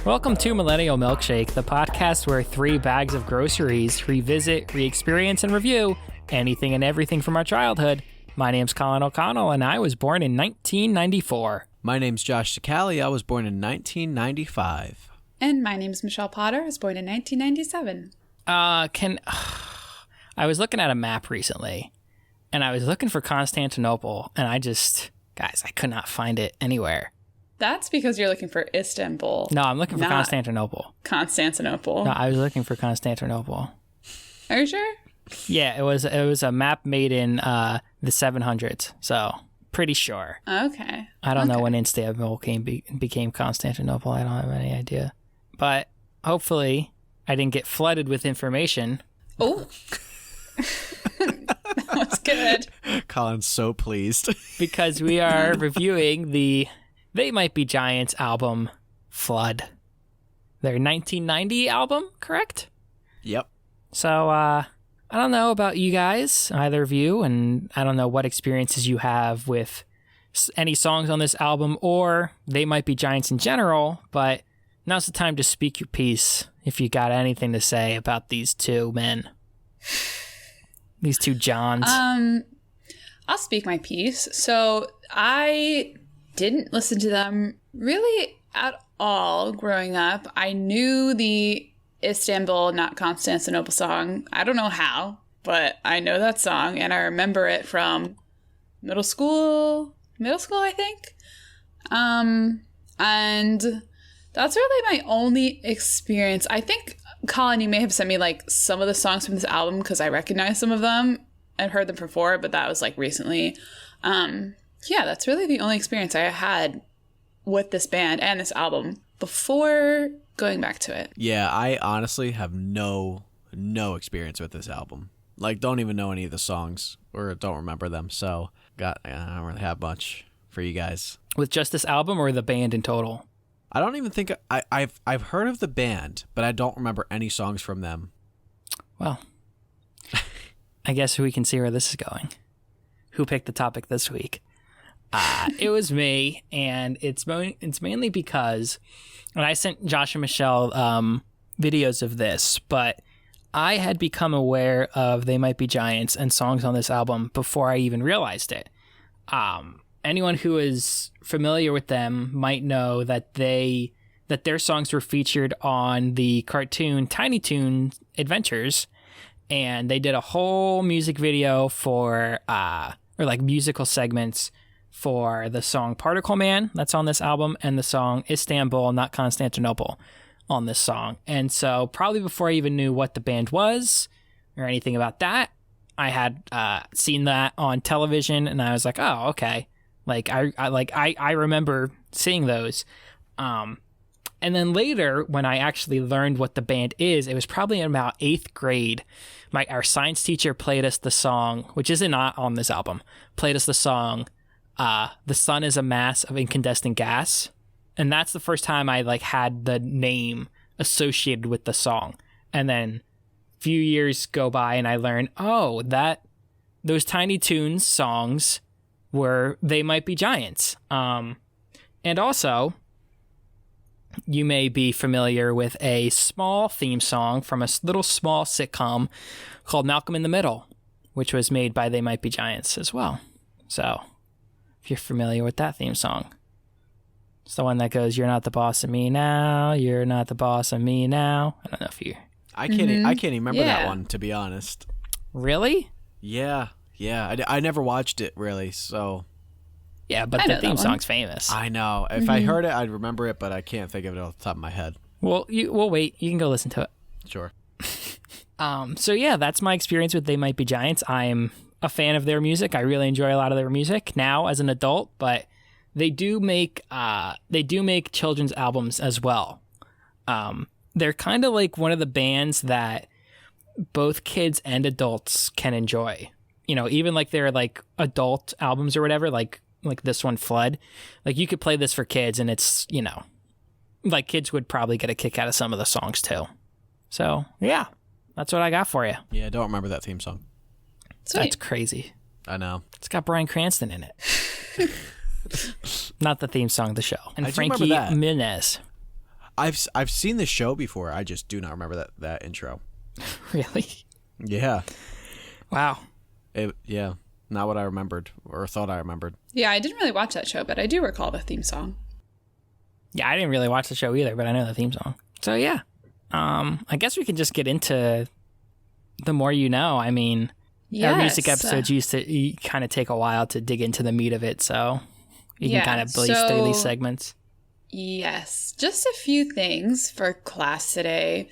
Welcome to Millennial Milkshake, the podcast where 3 bags of groceries revisit, re-experience, and review anything and everything from our childhood. My name's Colin O'Connell, and I was born in 1994. My name's Josh Sicali. I was born in 1995. And my name's Michelle Potter. I was born in 1997. I was looking at a map recently, and I was looking for Constantinople, and guys, I could not find it anywhere. That's because you're looking for Istanbul. No, I'm looking for Constantinople. Constantinople. No, I was looking for Constantinople. Are you sure? Yeah, it was a map made in the 700s, so pretty sure. Okay. I don't know when Istanbul became Constantinople. I don't have any idea. But hopefully I didn't get flooded with information. Oh. That was good. Colin's so pleased. Because we are reviewing the They Might Be Giants album, Flood. Their 1990 album, correct? Yep. So, I don't know about you guys, either of you, and I don't know what experiences you have with any songs on this album or They Might Be Giants in general, but now's the time to speak your piece if you got anything to say about these two men. These two Johns. I'll speak my piece. So I didn't listen to them really at all growing up. I knew the Istanbul, not Constantinople song. I don't know how, but I know that song, and I remember it from middle school, I think. And that's really my only experience. I think, Colin, you may have sent me like some of the songs from this album because I recognize some of them and heard them before, but that was like recently. Yeah, that's really the only experience I had with this band and this album before going back to it. Yeah, I honestly have no experience with this album. Like, don't even know any of the songs or don't remember them. So, I don't really have much for you guys. With just this album or the band in total? I don't even think I've heard of the band, but I don't remember any songs from them. Well, I guess we can see where this is going. Who picked the topic this week? It was me, and it's mainly because, and I sent Josh and Michelle videos of this, but I had become aware of They Might Be Giants and songs on this album before I even realized it. Anyone who is familiar with them might know that their songs were featured on the cartoon Tiny Toon Adventures, and they did a whole music video for or like musical segments for the song Particle Man that's on this album and the song Istanbul, not Constantinople on this song. And so probably before I even knew what the band was or anything about that, I had seen that on television and I was like, oh, okay. Like I remember seeing those. And then later when I actually learned what the band is, it was probably in about 8th grade. Our science teacher played us the song, which is not on this album, played us the song The Sun is a Mass of Incandescent Gas. And that's the first time I had the name associated with the song. And then a few years go by and I learned, those Tiny Toons songs were They Might Be Giants. And also, you may be familiar with a small theme song from a little small sitcom called Malcolm in the Middle, which was made by They Might Be Giants as well. So, if you're familiar with that theme song, it's the one that goes, "You're not the boss of me now, you're not the boss of me now." I don't know if you... I can't even remember that one, to be honest. Really? Yeah. I never watched it, really, so... Yeah, but the theme song's famous. I know. If I heard it, I'd remember it, but I can't think of it off the top of my head. Well, we'll wait. You can go listen to it. Sure. So yeah, that's my experience with They Might Be Giants. I'm a fan of their music. I really enjoy a lot of their music now as an adult, but they do make children's albums as well. They're kind of like one of the bands that both kids and adults can enjoy. You know, even like their adult albums or whatever, like this one, Flood. Like you could play this for kids and it's, kids would probably get a kick out of some of the songs too. So yeah, that's what I got for you. Yeah, I don't remember that theme song. Sweet. That's crazy. I know. It's got Bryan Cranston in it. Not the theme song of the show. And I Frankie Muniz. I've seen the show before. I just do not remember that intro. Really? Yeah. Wow. Yeah. Not what I remembered or thought I remembered. Yeah, I didn't really watch that show, but I do recall the theme song. Yeah, I didn't really watch the show either, but I know the theme song. So yeah, I guess we can just get into the more you know. I mean, our music episodes used to kind of take a while to dig into the meat of it, so you can kind of blaze through these segments. Yes, just a few things for class today.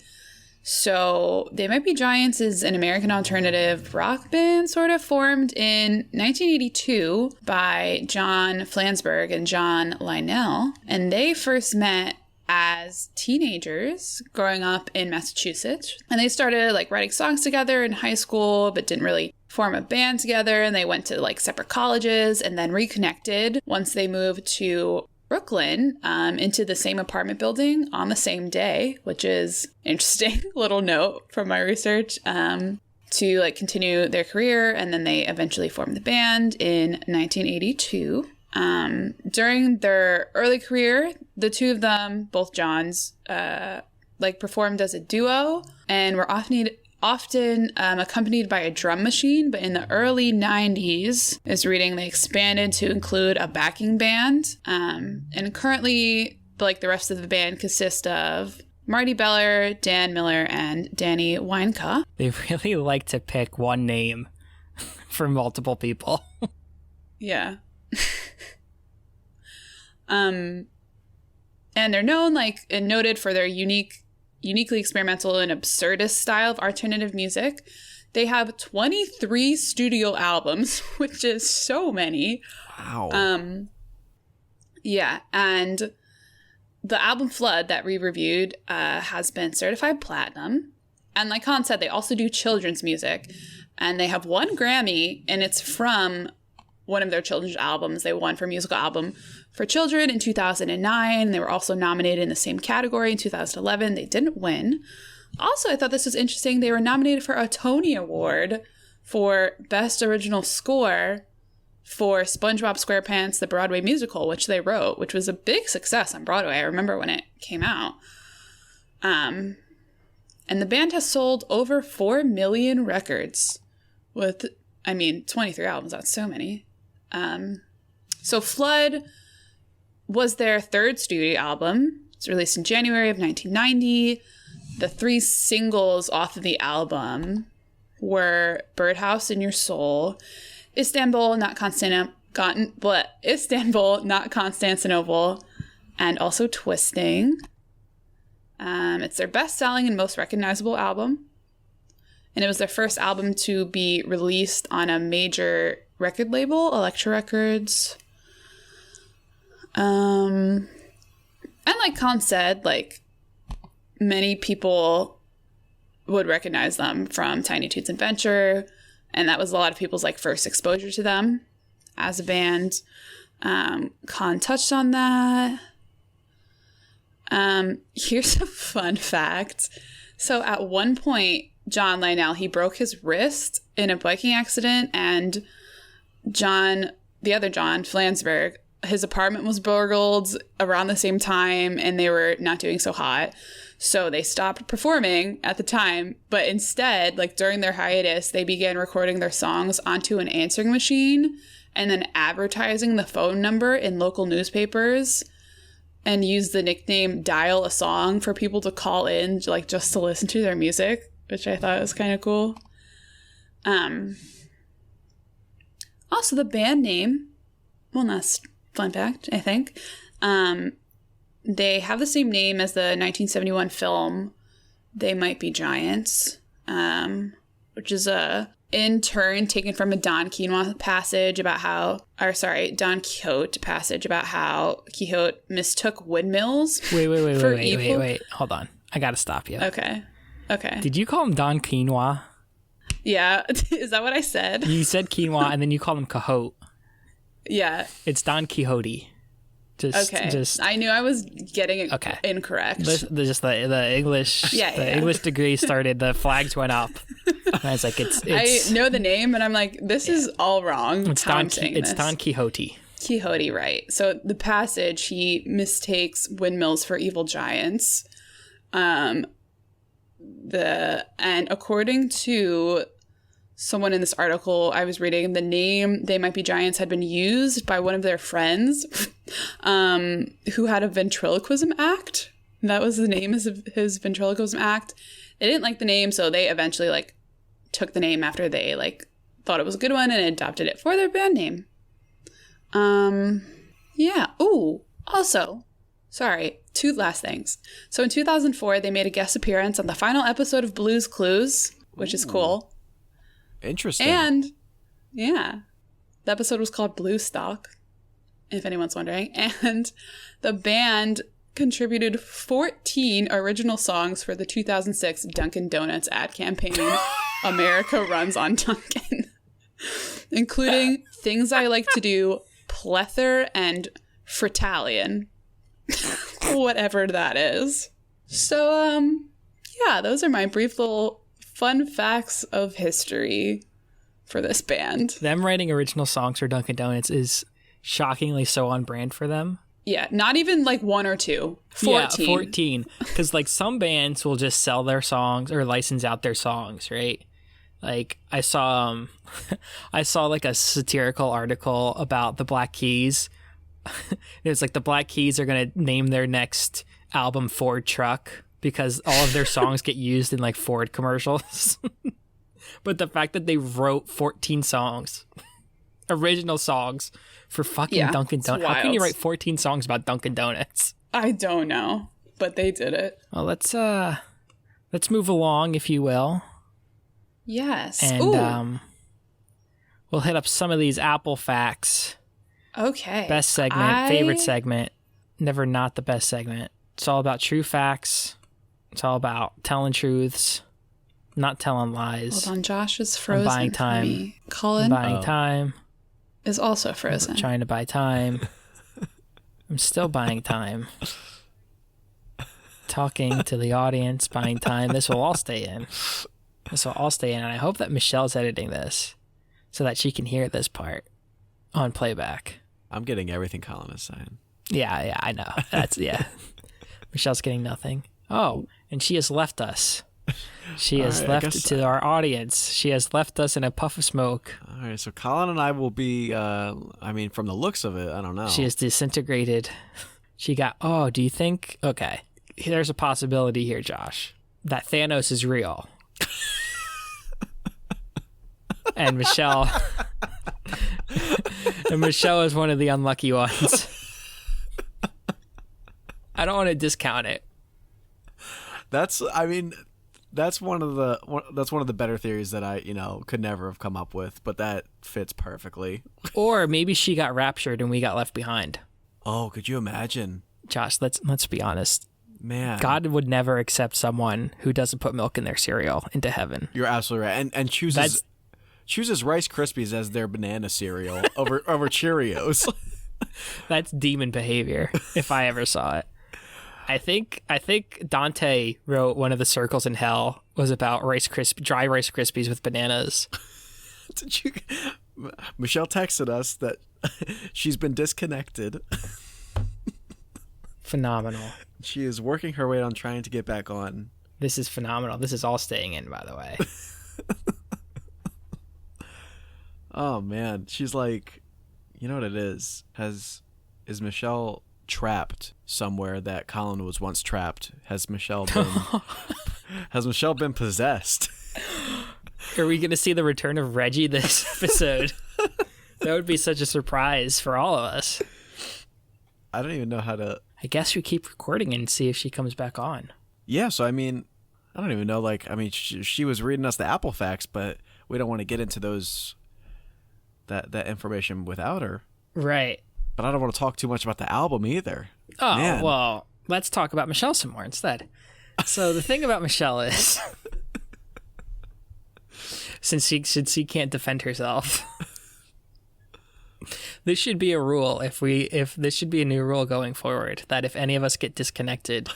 So They Might Be Giants is an American alternative rock band sort of formed in 1982 by John Flansburgh and John Linnell. And they first met as teenagers growing up in Massachusetts. And they started like writing songs together in high school, but didn't really form a band together. And they went to like separate colleges and then reconnected once they moved to Brooklyn, into the same apartment building on the same day, which is interesting little note from my research, to like continue their career. And then they eventually formed the band in 1982. During their early career, the two of them, both Johns, like performed as a duo and were often accompanied by a drum machine, but in the early 90s, is reading, they expanded to include a backing band. And currently, like the rest of the band consists of Marty Beller, Dan Miller, and Danny Weinka. They really like to pick one name for multiple people. Yeah. And they're known and noted for their uniquely experimental and absurdist style of alternative music. They have 23 studio albums, which is so many. Wow. Yeah, and the album Flood that we reviewed has been certified platinum. And like Colin said, they also do children's music. And they have one Grammy, and it's from one of their children's albums. They won for musical album for children in 2009. They were also nominated in the same category in 2011. They didn't win. Also, I thought this was interesting. They were nominated for a Tony Award for Best Original Score for SpongeBob SquarePants, the Broadway musical, which they wrote, which was a big success on Broadway. I remember when it came out. And the band has sold over 4 million records with, 23 albums. That's so many. So Flood was their third studio album. It's released in January of 1990. The 3 singles off of the album were Birdhouse in Your Soul, Istanbul, Not Constantinople, and also Twisting. It's their best-selling and most recognizable album. And it was their first album to be released on a major record label, Elektra Records. And like Colin said, many people would recognize them from Tiny Toots Adventure, and that was a lot of people's first exposure to them as a band. Colin touched on that. Here's a fun fact. So at one point, John Linnell, he broke his wrist in a biking accident, and the other John, Flansburgh, his apartment was burgled around the same time, and they were not doing so hot. So they stopped performing at the time, but instead, during their hiatus, they began recording their songs onto an answering machine and then advertising the phone number in local newspapers, and used the nickname Dial a Song for people to call in, just to listen to their music, which I thought was kind of cool. Also, the band name, well, that's fun fact, I think. They have the same name as the 1971 film They Might Be Giants, which is in turn taken from a Don Quixote passage about how Quixote mistook windmills for evil. Wait. Hold on. I gotta stop you. Okay. Did you call him Don Quinoa? Yeah. Is that what I said? You said quinoa, and then you called him Quixote. Yeah. It's Don Quixote. Just I knew I was getting it incorrect. The English, English degree started. The flags went up. And I was it's I know the name, and I'm this is all wrong. It's Don Quixote. Quixote right. So the passage, he mistakes windmills for evil giants. And according to someone in this article I was reading, the name They Might Be Giants had been used by one of their friends who had a ventriloquism act. That was the name of his ventriloquism act. They didn't like the name, so they eventually like took the name after they like thought it was a good one and adopted it for their band name. Yeah. Ooh, also, sorry, two last things. So in 2004, they made a guest appearance on the final episode of Blue's Clues, which is cool. Interesting. And, yeah, the episode was called Blue Stock, if anyone's wondering. And the band contributed 14 original songs for the 2006 Dunkin' Donuts ad campaign, America Runs on Dunkin', including Things I Like to Do, Plether, and Fritalian. Whatever that is. So, yeah, those are my brief little fun facts of history for this band. Them writing original songs for Dunkin' Donuts is shockingly so on brand for them. Yeah, not even like one or two. 14. Yeah, 14. Because like some bands will just sell their songs or license out their songs, right? Like I saw like a satirical article about the Black Keys. It's like the Black Keys are going to name their next album Ford Truck because all of their songs get used in like Ford commercials. But the fact that they wrote 14 songs, original songs for fucking Dunkin' Donuts. How can you write 14 songs about Dunkin' Donuts? I don't know, but they did it. Well, let's move along, if you will. Yes. And we'll hit up some of these Apple facts. Okay. Best segment, favorite segment, never not the best segment. It's all about true facts. It's all about telling truths, not telling lies. Hold on, Josh is frozen. I'm buying time. For me. Colin I'm buying time. is also frozen. I'm trying to buy time. I'm still buying time. Talking to the audience, buying time. This will all stay in. And I hope that Michelle's editing this so that she can hear this part on playback. I'm getting everything Colin is saying. Yeah, I know. Michelle's getting nothing. Oh, and she has left us. She has left to our audience. She has left us in a puff of smoke. All right, so Colin and I will be, from the looks of it, I don't know. She has disintegrated. She got, do you think, okay, there's a possibility here, Josh, that Thanos is real. And Michelle is one of the unlucky ones. I don't want to discount it. That's one of the better theories that I, could never have come up with, but that fits perfectly. Or maybe she got raptured and we got left behind. Oh, could you imagine? Josh, let's be honest. Man, God would never accept someone who doesn't put milk in their cereal into heaven. You're absolutely right. And chooses Rice Krispies as their banana cereal over Cheerios. That's demon behavior if I ever saw it. I think Dante wrote one of the circles in hell was about dry Rice Krispies with bananas. Michelle texted us that she's been disconnected. Phenomenal. She is working her way on trying to get back on. This is phenomenal. This is all staying in, by the way. Oh man, she's like, you know what it is? Is Michelle trapped somewhere that Colin was once trapped? Has Michelle been possessed? Are we going to see the return of Reggie this episode? That would be such a surprise for all of us. I don't even know how to... I guess we keep recording and see if she comes back on. Yeah, so I don't even know, she was reading us the Apple facts, but we don't want to get into those... that information without her. Right. But I don't want to talk too much about the album either. Oh, Man. Well, let's talk about Michelle some more instead. So the thing about Michelle is, since she can't defend herself, this should be a rule. If this should be a new rule going forward, that if any of us get disconnected,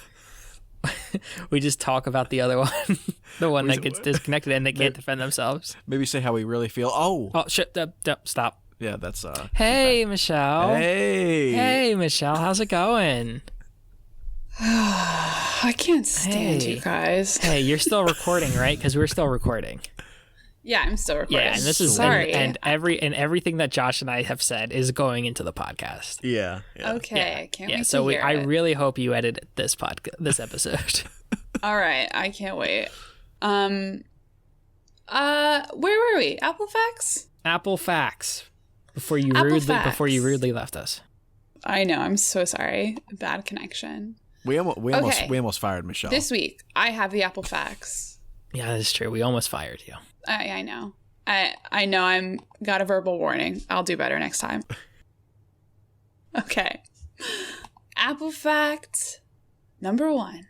we just talk about the other one, the one that gets disconnected and they can't defend themselves. Maybe say how we really feel. Oh, shit! Stop. Yeah, that's Hey, Michelle. Hey, Michelle. How's it going? I can't stand you guys. Hey, you're still recording, right? Because we're still recording. Yeah, I'm still recording. Yeah, and this is sorry. And everything that Josh and I have said is going into the podcast. Yeah. Okay, I can't wait So to hear I it. really hope you edit this this episode. All right, I can't wait. Where were we? Apple facts? Apple facts. Before you Apple rudely left us. I know. I'm so sorry. Bad connection. We almost fired Michelle. This week, I have the Apple facts. Yeah, that is true. We almost fired you. I know. I know. I'm got a verbal warning. I'll do better next time. Okay. Apple fact number 1.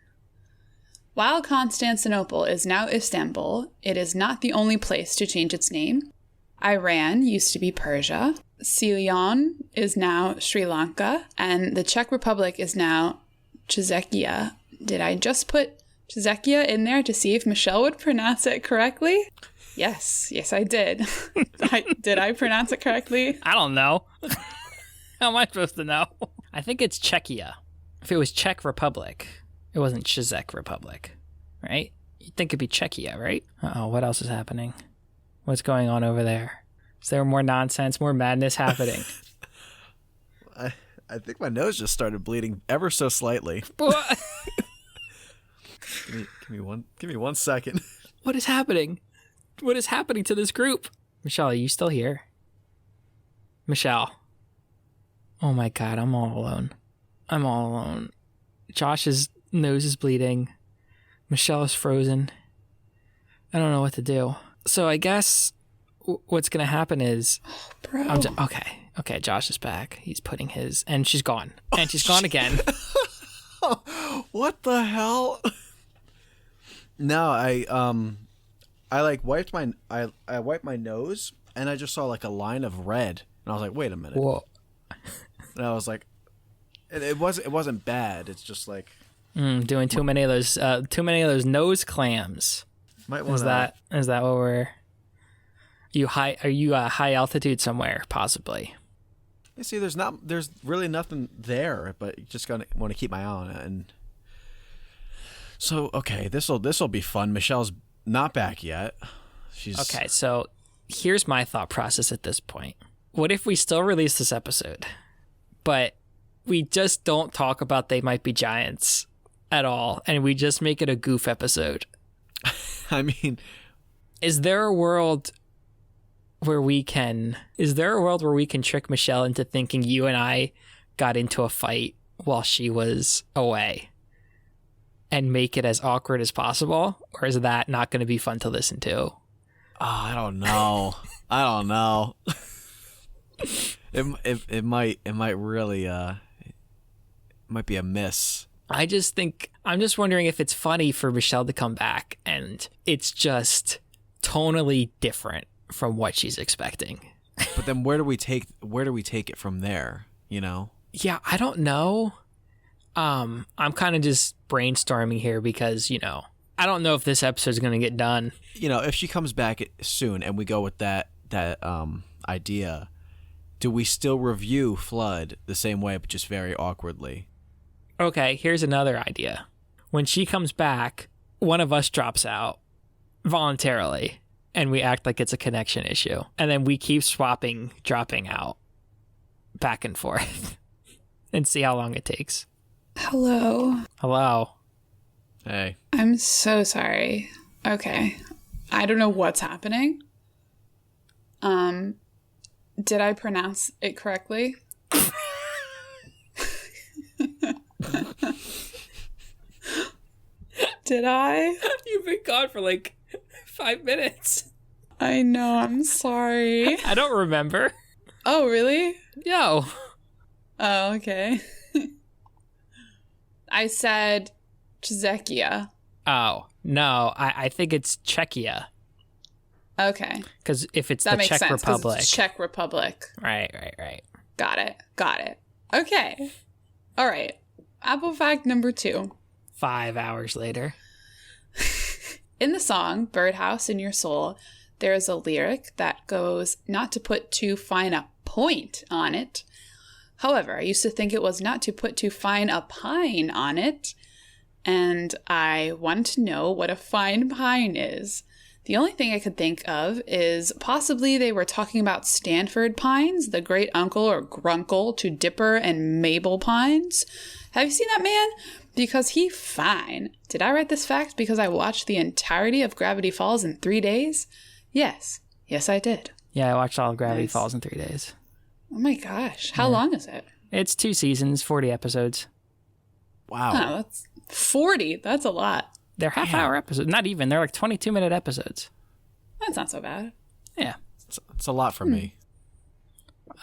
While Constantinople is now Istanbul, it is not the only place to change its name. Iran used to be Persia. Ceylon is now Sri Lanka. And the Czech Republic is now Czechia. Did I just put Czechia in there to see if Michelle would pronounce it correctly? Yes, I did. Did I pronounce it correctly? I don't know. How am I supposed to know? I think it's Czechia. If it was Czech Republic, it wasn't Czech Republic, right? You'd think it'd be Czechia, right? Uh-oh, what else is happening? What's going on over there? Is there more nonsense, more madness happening? I think my nose just started bleeding ever so slightly. Give me one second. What is happening? What is happening to this group? Michelle, are you still here? Michelle. Oh my God, I'm all alone. Josh's nose is bleeding. Michelle is frozen. I don't know what to do. So I guess what's going to happen is... Bro. Okay, Josh is back. He's putting his... And she's gone. And she's gone again. What the hell? No, I wiped my nose and I just saw like a line of red and I was like, wait a minute. Whoa. And I was like, it wasn't bad. It's just like doing too many of those nose clams. Might want Is that what we're? Are you high altitude somewhere possibly? You see, there's really nothing there, but you just want to keep my eye on it. And so, okay, this'll be fun. Michelle's not back yet. She's okay. So here's my thought process at this point. What if we still release this episode, but we just don't talk about They Might Be Giants at all, and we just make it a goof episode? I mean, is there a world where we can trick Michelle into thinking you and I got into a fight while she was away and make it as awkward as possible? Or is that not going to be fun to listen to? Oh, I don't know. It might really it might be a miss. I'm just wondering if it's funny for Michelle to come back and it's just tonally different from what she's expecting. But then where do we take it from there, you know? Yeah, I don't know. I'm kind of just brainstorming here because, I don't know if this episode's going to get done. If she comes back soon and we go with that idea, do we still review Flood the same way but just very awkwardly? Okay, here's another idea. When she comes back, one of us drops out voluntarily and we act like it's a connection issue. And then we keep dropping out back and forth and see how long it takes. Hello. Hey. I'm so sorry. Okay. I don't know what's happening. Did I pronounce it correctly? Did I? You've been gone for like 5 minutes. I know, I'm sorry. I don't remember. Oh, really? No. Oh, okay. I said Czechia. Oh, no. I think it's Czechia. Okay. Because if it's that the makes Czech sense, Republic. it's Czech Republic. Right. Got it. Okay. All right. Apple fact number 2. 5 hours later. In the song Birdhouse in Your Soul, there is a lyric that goes, not to put too fine a point on it. However, I used to think it was not to put too fine a pine on it, and I want to know what a fine pine is. The only thing I could think of is possibly they were talking about Stanford pines, the great uncle or grunkle to Dipper and Mabel pines. Have you seen that man? Because he fine. Did I write this fact because I watched the entirety of Gravity Falls in 3 days? Yes. Yes, I did. Yeah, I watched all of Gravity Falls in 3 days. Oh my gosh. How long is it? It's 2 seasons, 40 episodes. Wow. Oh, that's 40. That's a lot. They're half-hour episodes. Not even. They're like 22-minute episodes. That's not so bad. Yeah. It's a lot for me.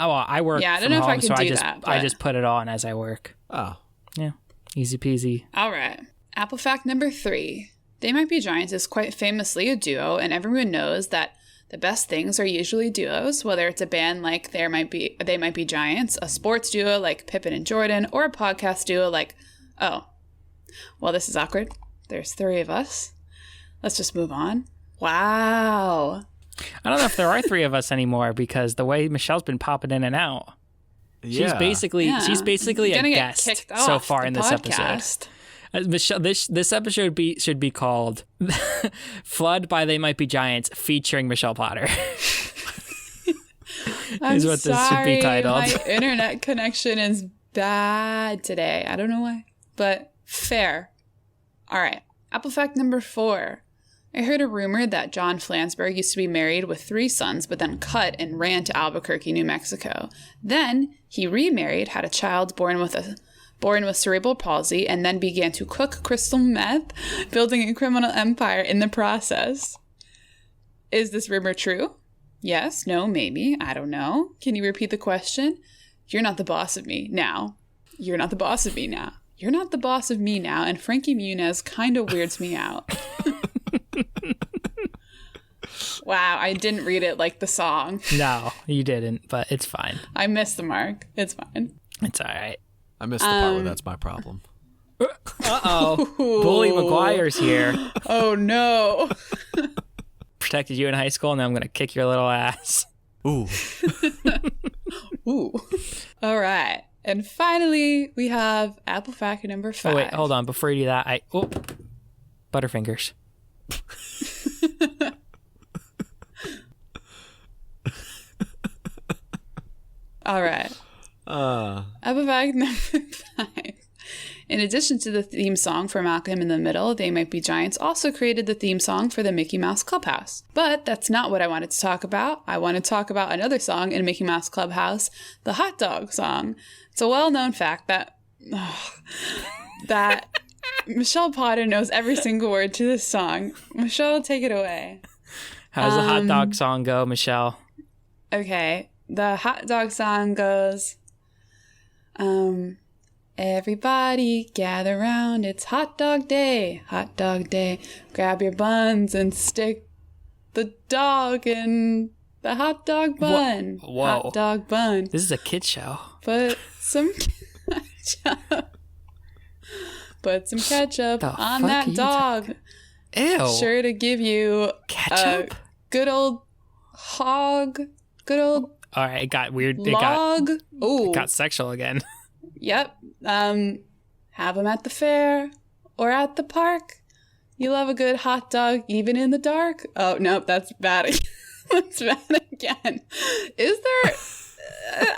Oh, well, I work Yeah, I don't from know if home, I can so do that, I but- just put it on as I work. Oh. Yeah. Easy peasy. All right. Apple fact number 3. They Might Be Giants is quite famously a duo, and everyone knows that the best things are usually duos, whether it's a band like They Might Be Giants, a sports duo like Pippen and Jordan, or a podcast duo like, oh, well, this is awkward. There's 3 of us. Let's just move on. Wow. I don't know if there are 3 of us anymore because the way Michelle's been popping in and out. Yeah. She's basically a Gonna get guest kicked so off far the in this episode. podcast. Michelle, this episode should be called "Flood by They Might Be Giants" featuring Michelle Potter. I'm is what this should be titled. My internet connection is bad today. I don't know why, but fair. All right. Apple fact number 4. I heard a rumor that John Flansburgh used to be married with 3 sons, but then cut and ran to Albuquerque, New Mexico. Then he remarried, had a child born with cerebral palsy, and then began to cook crystal meth, building a criminal empire in the process. Is this rumor true? Yes, no, maybe. I don't know. Can you repeat the question? You're not the boss of me now. You're not the boss of me now. You're not the boss of me now, and Frankie Muniz kind of weirds me out. Wow, I didn't read it like the song. No, you didn't, but it's fine. I missed the mark. It's fine. It's all right. I missed the part where that's my problem. Uh-oh. Bully McGuire's here. Oh, no. Protected you in high school, and now I'm going to kick your little ass. Ooh. Ooh. All right. And finally, we have Apple fact number 5. Oh, wait, hold on. Before you do that, Butterfingers. All right. Apple fact number 5. In addition to the theme song for Malcolm in the Middle, They Might Be Giants also created the theme song for the Mickey Mouse Clubhouse. But that's not what I wanted to talk about. I want to talk about another song in Mickey Mouse Clubhouse, the hot dog song. It's a well-known fact that Michelle Potter knows every single word to this song. Michelle, take it away. How does the hot dog song go, Michelle? Okay, the hot dog song goes, everybody gather round, it's hot dog day, grab your buns and stick the dog in the hot dog bun. Whoa. Hot dog bun. This is a kid show. Put some ketchup. Put some ketchup The on fuck that are you dog. Ew. Sure to give you Ketchup? good old hog, good old All right, it got weird. log. It got sexual again. Yep. Have them at the fair or at the park. You love a good hot dog even in the dark. Oh, nope, that's bad again. That's bad again. Is there...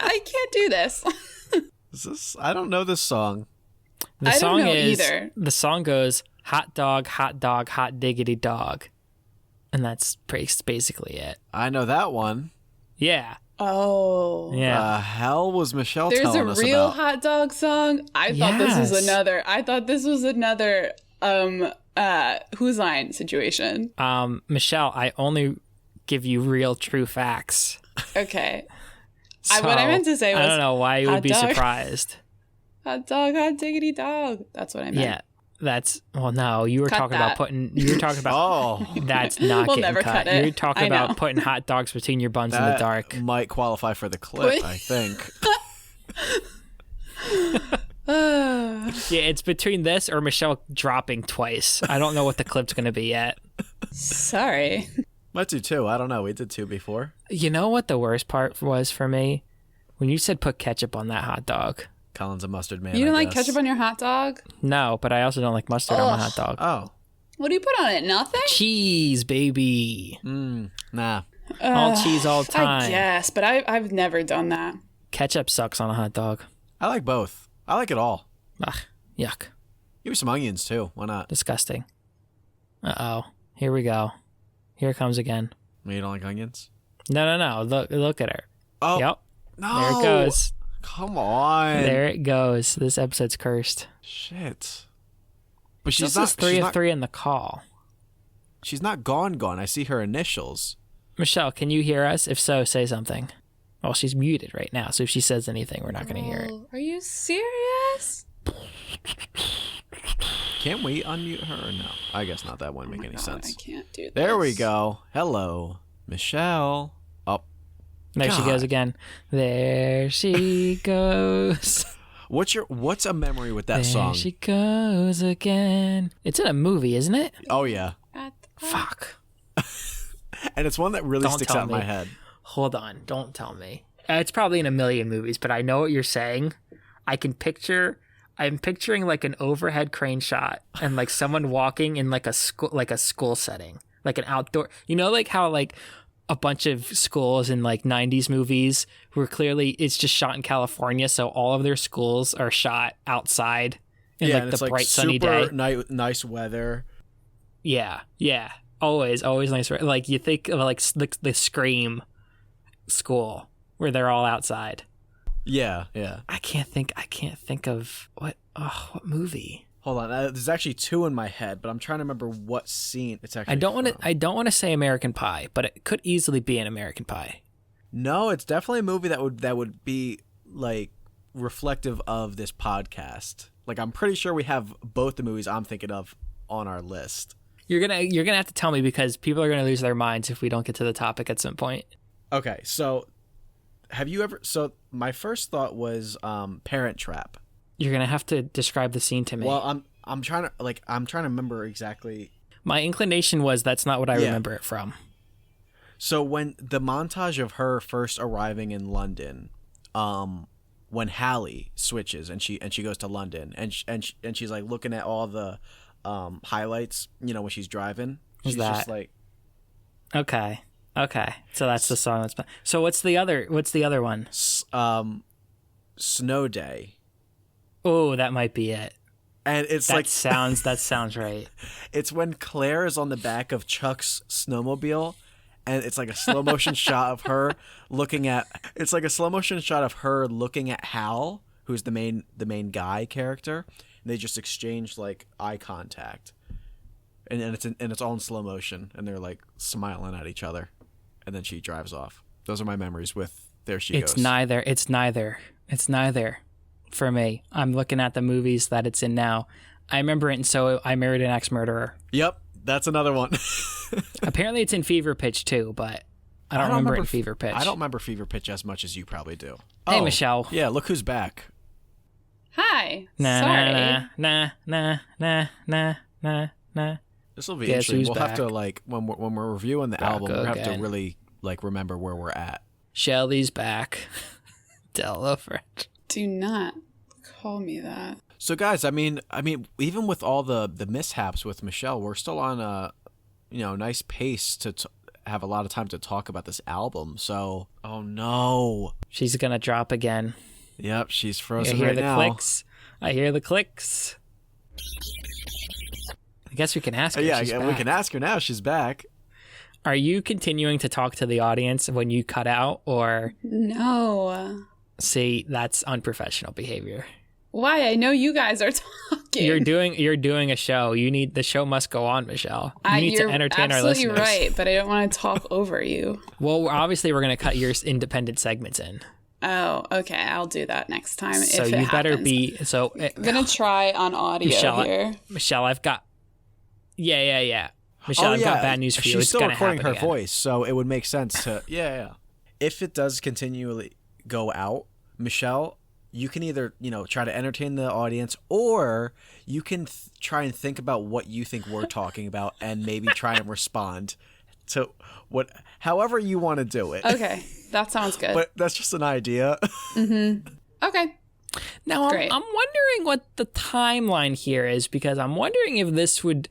I can't do this. Is this? I don't know this song. The I song don't know is either. The song goes hot dog, hot diggity dog, and that's basically it. I know that one. Yeah, Oh. yeah. The hell was Michelle There's telling a us real about? hot dog song. I thought this was Yes. another. I thought this was another Who's Line situation. Michelle, I only give you real, true facts. Okay. So, What I meant to say was I don't know why you would hot be dog. surprised. Hot dog, hot diggity dog. That's what I meant. Yeah, that's no. You were Cut talking that. about putting. You were talking about. Oh, That's not We'll getting never cut. cut it. You're talking I know. about putting hot dogs between your buns in the that dark. might qualify for the clip, I think. Yeah, it's between this or Michelle dropping twice. I don't know what the clip's going to be yet. Sorry. Might do two. I don't know. We did two before. You know what the worst part was for me? When you said put ketchup on that hot dog. Colin's a mustard man. You don't I like guess. ketchup on your hot dog? No, but I also don't like mustard on my hot dog. Oh. What do you put on it? Nothing? Cheese, baby. Nah. All cheese all the time. I guess, but I've never done that. Ketchup sucks on a hot dog. I like both. I like it all. Ugh, yuck. Give me some onions too. Why not? Disgusting. Uh-oh. Here we go. Here it comes again. You don't like onions? No. Look at her. Oh. Yep. No. There it goes. Come on. There it goes. This episode's cursed. Shit. But This is 3 of 3 in the call. She's not gone. I see her initials. Michelle, can you hear us? If so, say something. Well, she's muted right now, so if she says anything, we're not going to hear it. Are you serious? Can't we unmute her or no? I guess not. That wouldn't make any sense. I can't do this. There we go. Hello, Michelle. Oh, There she God. goes again. There she goes. What's a memory with that There song? she goes again. It's in a movie, isn't it? Oh yeah, At the Fuck. and it's one that really Don't sticks tell out in my me. head. Hold on. Don't tell me. It's probably in a million movies, but I know what you're saying. I'm picturing like an overhead crane shot and like someone walking in like a school setting, like an outdoor, like how like a bunch of schools in like 90s movies were clearly it's just shot in California. So all of their schools are shot outside in Yeah, like and the it's bright sunny super day. nice weather. Yeah. Always nice. Like you think of like the Scream school where they're all outside. Yeah. I can't think of what movie. Hold on, there's actually 2 in my head, but I'm trying to remember what scene it's actually. I don't want to say American Pie, but it could easily be an American Pie. No, it's definitely a movie that would be like reflective of this podcast. Like I'm pretty sure we have both the movies I'm thinking of on our list. You're gonna have to tell me because people are gonna lose their minds if we don't get to the topic at some point. Okay, so have you ever? So my first thought was Parent Trap. You're gonna have to describe the scene to me. Well, I'm trying to remember exactly. My inclination was that's not what I remember it from. So when the montage of her first arriving in London, when Hallie switches and she goes to London and she's like looking at all the highlights, when she's driving. She's just like, Okay. So that's the song that's. So what's the other one? Snow Day. Oh, that might be it. And it's that sounds right. It's when Claire is on the back of Chuck's snowmobile, and it's like a slow motion shot of her looking at. It's like a slow motion shot of her looking at Hal, who's the main guy character, and they just exchange like eye contact, and it's all in slow motion, and they're like smiling at each other, and then she drives off. Those are my memories with There She Goes. It's neither. For me, I'm looking at the movies that it's in now. I remember it in So I Married an Ex-Murderer. Yep, that's another one. Apparently it's in Fever Pitch too, but I don't remember it in Fever Pitch. I don't remember Fever Pitch as much as you probably do. Hey, Michelle. Yeah, look who's back. Hi. Nah, Sorry. Nah. This will be Guess interesting. who's We'll have to back? like when we're reviewing the Back album, we have to again. really like remember where we're at. Shelly's back. Tell a friend. Do not call me that. So guys, I mean, even with all the mishaps with Michelle, we're still on a nice pace to have a lot of time to talk about this album. So, oh no, She's gonna drop again. yep, she's I frozen hear right the now. clicks. I hear the clicks. I guess we can ask her. Yeah, She's we back. can ask her now. She's back. Are you continuing to talk to the audience when you cut out, or No. see that's unprofessional behavior? Why? I know you guys are talking. You're doing a show. The show must go on, Michelle. You need You're to entertain our absolutely listeners. right, but I don't want to talk over you. Well, obviously we're going to cut your independent segments in. Oh, okay. I'll do that next time. So if you it better happens. be so I'm gonna try on audio here. Michelle, I've got Yeah. Michelle, I've got bad news for you. She's It's still gonna recording happen her again. voice, so it would make sense to yeah. If it does continually go out, Michelle, you can either try to entertain the audience, or you can try and think about what you think we're talking about, and maybe try and respond So however you want to do it. Okay, that sounds good. But that's just an idea. Okay. Now, Great. I'm wondering what the timeline here is, because I'm wondering if this would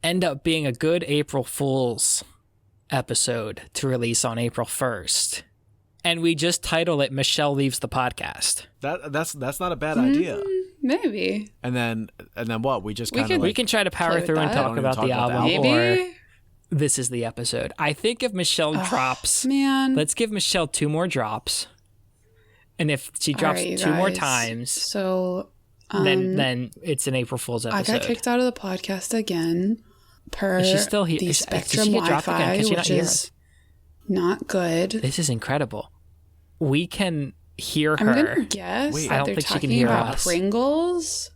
end up being a good April Fool's episode to release on April 1st. And we just title it Michelle Leaves the Podcast. That's not a bad idea. Maybe. And then what? We just kind of We can try to power play through with and that. talk Don't even about talk the about the album, album. or Maybe. this is the episode. I think if Michelle drops, Man. let's give Michelle 2 more drops. And if she drops All right, you 2 more guys. times, So then it's an April Fool's I episode. got kicked out of the podcast again per Is she still here? the Did Spectrum she get dropped again? Wi-Fi, Can she not which hear is us? not good. This is incredible. We can hear I'm her. gonna guess Wait. that I don't they're think she can talking hear about us. Pringles.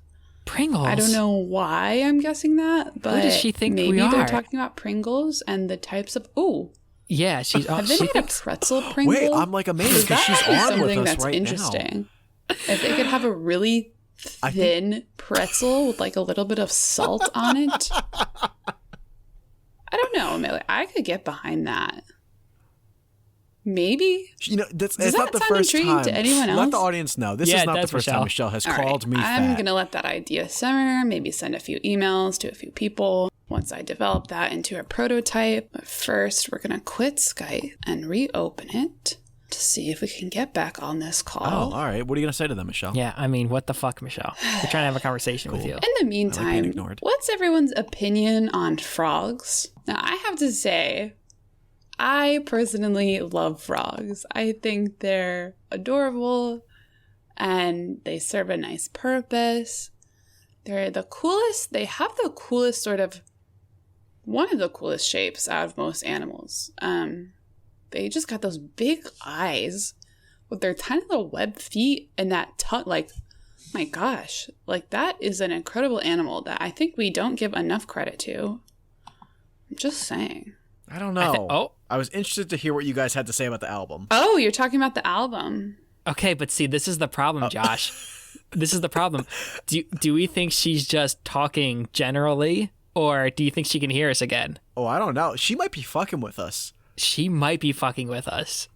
Pringles. I don't know why I'm guessing that, but does she think maybe we they're are? talking about Pringles and the types of. Ooh, Yeah, she's. have they she made a thinks. pretzel Pringle? Wait, I'm like amazed because she's That is on with something us that's right interesting. If they could have a really I thin pretzel with like a little bit of salt on it, I don't know. Amelia. I could get behind that. Maybe. now. It's Does not that the sound first intriguing time. to anyone Let the else? audience know. This Yeah, is it not the does, first time Michelle has All right, called me I'm fat. gonna let that idea simmer. Maybe send a few emails to a few people once I develop that into a prototype. But first, we're gonna quit Skype and reopen it to see if we can get back on this Oh, call. all right. What are you gonna say to them, Michelle? Yeah, I mean, what the fuck, Michelle? We're trying to have a conversation with you. In the meantime, ignored. what's everyone's opinion on frogs? Now, I have to say, I personally love frogs. I think they're adorable and they serve a nice purpose. They're the coolest. They have the coolest one of the coolest shapes out of most animals. They just got those big eyes with their tiny little web feet and that tongue. Like, my gosh, like that is an incredible animal that I think we don't give enough credit to. I'm just saying. I don't know. oh. I was interested to hear what you guys had to say about the album. Oh, you're talking about the album. Okay, but see, this is the problem, Josh. This is the problem. Do we think she's just talking generally, or do you think she can hear us again? Oh, I don't know. She might be fucking with us. She might be fucking with us.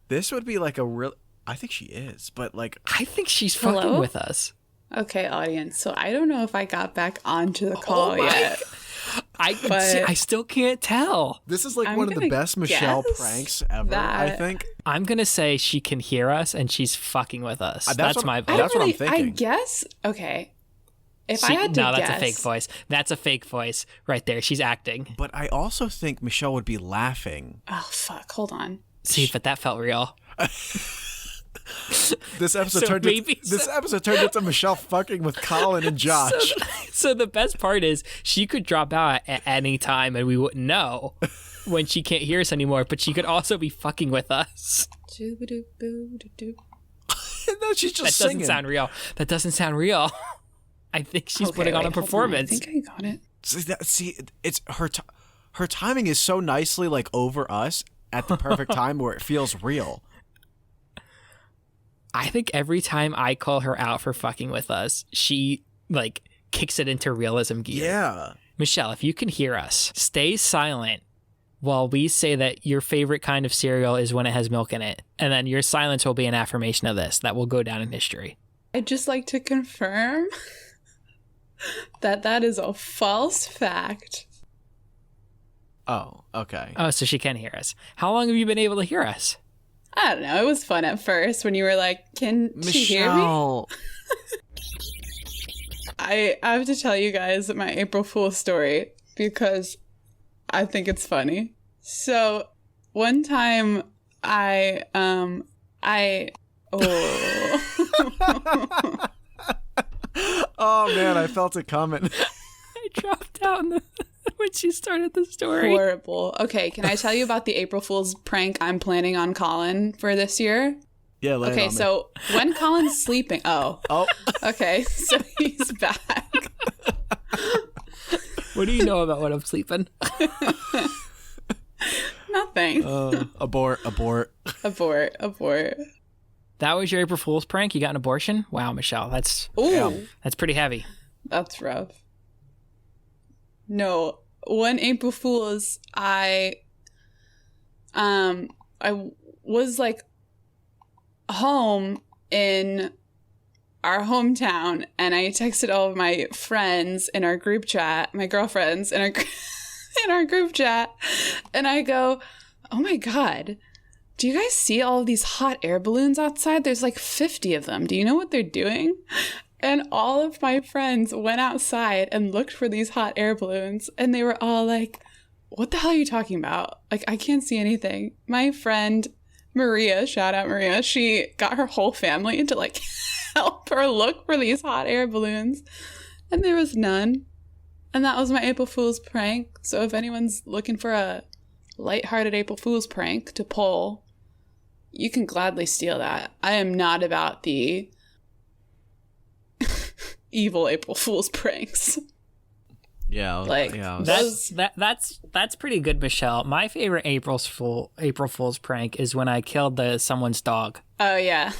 This would be like a real. I think she is, but like I think she's Hello? fucking with us. Okay, audience. So I don't know if I got back onto the call yet. I still can't tell. this is like I'm one of the gonna best Michelle guess pranks ever. I that- think. I'm gonna say she can hear us and she's fucking with us. That's what- my vote. That's what I'm I thinking. guess. Okay. If I had to no, guess. that's a fake voice. That's a fake voice right there. She's acting. But I also think Michelle would be laughing. Oh, fuck. Hold on. See, but that felt real. This episode So turned. maybe This episode turned into Michelle fucking with Colin and Josh. So the best part is she could drop out at any time and we wouldn't know when she can't hear us anymore, but she could also be fucking with us. Doo-ba-doo-boo-doo-doo. No, she's That just doesn't singing. sound real. That doesn't sound real. I think she's Okay, putting on a wait, hold performance. I think I got it. See, it's her. Her timing is so nicely like over us at the perfect time where it feels real. I think every time I call her out for fucking with us, she like kicks it into realism gear. Yeah. Michelle, if you can hear us, stay silent while we say that your favorite kind of cereal is when it has milk in it. And then your silence will be an affirmation of this. That will go down in history. I'd just like to confirm that is a false fact. Oh, okay. Oh, so she can hear us. How long have you been able to hear us? I don't know. It was fun at first when you were like, "Can she hear me?" Michelle. I have to tell you guys my April Fool's story because I think it's funny. So one time oh Oh man, I felt it coming. I dropped out when she started the story. horrible. Okay, can I tell you about the April Fool's prank I'm planning on Colin for this year? Yeah, lay it Okay, on me. so when Colin's sleeping, Oh, okay, so he's back. What do you know about when I'm sleeping? Nothing. abort. Abort. That was your April Fool's prank? You got an abortion? Wow, Michelle, that's Ooh, pretty heavy. that's rough. No, one April Fool's, I was like home in our hometown, and I texted all of my friends in our group chat, my girlfriends in our in our group chat, and I go, "Oh my God, do you guys see all of these hot air balloons outside? There's like 50 of them. Do you know what they're doing?" And all of my friends went outside and looked for these hot air balloons, and they were all like, "What the hell are you talking about? Like, I can't see anything." My friend Maria, shout out Maria, she got her whole family to like help her look for these hot air balloons, and there was none. And that was my April Fool's prank. So if anyone's looking for a lighthearted April Fool's prank to pull, you can gladly steal that. I am not about the evil April Fool's pranks. Yeah, like yeah. That's pretty good, Michelle. My favorite April Fool's prank is when I killed someone's dog. Oh yeah,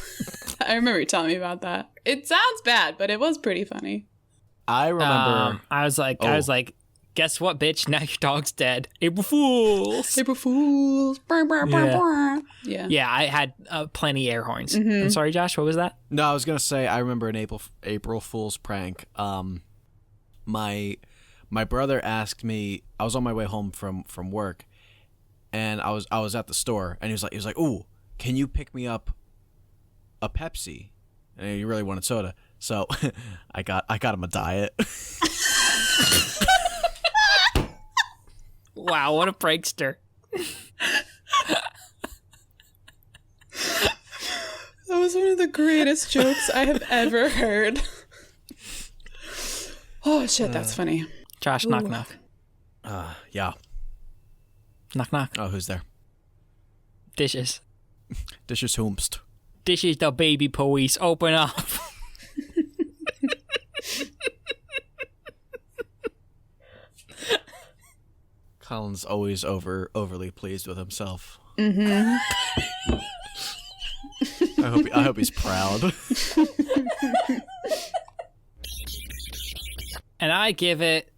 I remember you telling me about that. It sounds bad, but it was pretty funny. I remember. I was like, guess what, bitch? Now your dog's dead. April Fools. April Fools. Brr, brr, brr, brr. Yeah. Yeah, I had plenty air horns. Mm-hmm. I'm sorry, Josh. What was that? No, I was gonna say I remember an April Fool's prank. My brother asked me. I was on my way home from work, and I was at the store, and he was like, "Ooh, can you pick me up a Pepsi?" And he really wanted soda, so I got him a diet. Wow, what a prankster! That was one of the greatest jokes I have ever heard. Oh shit, that's funny. Josh, Ooh. knock knock. Yeah. Knock knock. Oh, who's there? Dishes. Dishes whomst. Dishes the baby police. Open up. Colin's always overly pleased with himself. Mm-hmm. I hope he's proud. And I give it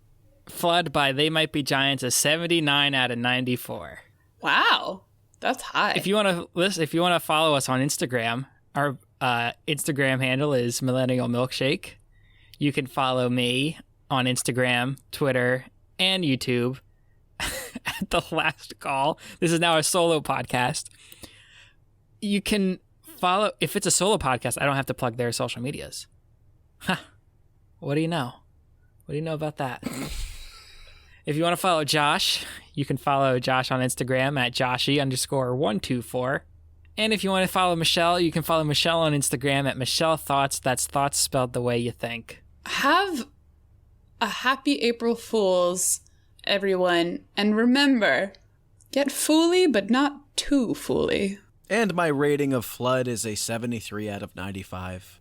Flood by They Might Be Giants a 79 out of 94. Wow, that's high. If you want to follow us on Instagram, our Instagram handle is Millennial Milkshake. You can follow me on Instagram, Twitter, and YouTube at The Last Call. This is now a solo podcast. You can follow, if it's a solo podcast, I don't have to plug their social medias. Huh. What do you know? What do you know about that? If you want to follow Josh, you can follow Josh on Instagram at Joshy_124. And if you want to follow Michelle, you can follow Michelle on Instagram at Michelle Thoughts. That's thoughts spelled the way you think. Have a happy April Fool's, everyone. And remember, get fooly, but not too fooly. And my rating of Flood is a 73 out of 95.